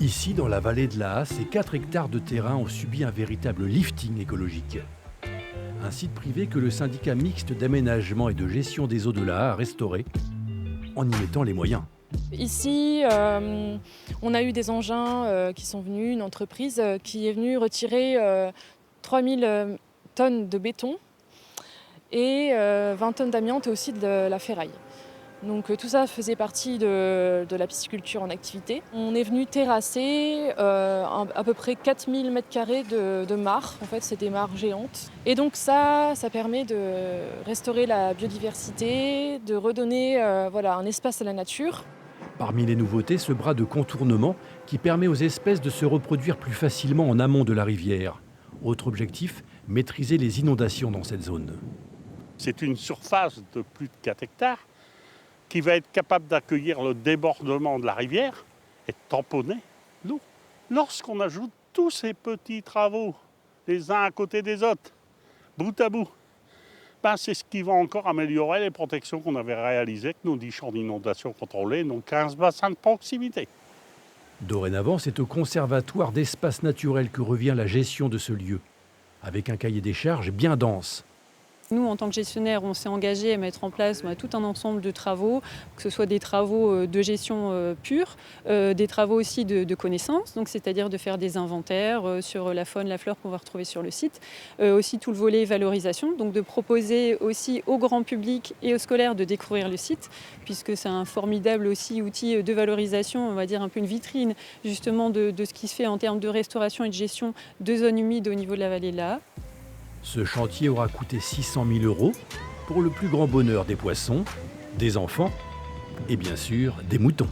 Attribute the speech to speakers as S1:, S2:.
S1: Ici, dans la vallée de la Hasse, ces 4 hectares de terrain ont subi un véritable lifting écologique. Un site privé que le syndicat mixte d'aménagement et de gestion des eaux de la Hasse a restauré en y mettant les moyens.
S2: Ici, on a eu des engins qui sont venus, une entreprise qui est venue retirer 3000 tonnes de béton et 20 tonnes d'amiante et aussi de la ferraille. Donc tout ça faisait partie de la pisciculture en activité. On est venu terrasser à peu près 4000 m² de mares. En fait, c'est des mares géantes. Et donc ça permet de restaurer la biodiversité, de redonner un espace à la nature.
S1: Parmi les nouveautés, ce bras de contournement qui permet aux espèces de se reproduire plus facilement en amont de la rivière. Autre objectif, maîtriser les inondations dans cette zone.
S3: C'est une surface de plus de 4 hectares qui va être capable d'accueillir le débordement de la rivière et de tamponner l'eau. Lorsqu'on ajoute tous ces petits travaux, les uns à côté des autres, bout à bout, c'est ce qui va encore améliorer les protections qu'on avait réalisées avec nos 10 champs d'inondation contrôlés, nos 15 bassins de proximité.
S1: Dorénavant, c'est au conservatoire d'espaces naturels que revient la gestion de ce lieu, avec un cahier des charges bien dense.
S4: Nous, en tant que gestionnaire, on s'est engagé à mettre en place tout un ensemble de travaux, que ce soit des travaux de gestion pure, des travaux aussi de connaissance, donc c'est-à-dire de faire des inventaires sur la faune, la flore qu'on va retrouver sur le site, aussi tout le volet valorisation, donc de proposer aussi au grand public et aux scolaires de découvrir le site, puisque c'est un formidable aussi outil de valorisation, on va dire un peu une vitrine justement de ce qui se fait en termes de restauration et de gestion de zones humides au niveau de la vallée de la Hasse.
S1: Ce chantier aura coûté 600 000 € pour le plus grand bonheur des poissons, des enfants et bien sûr des moutons.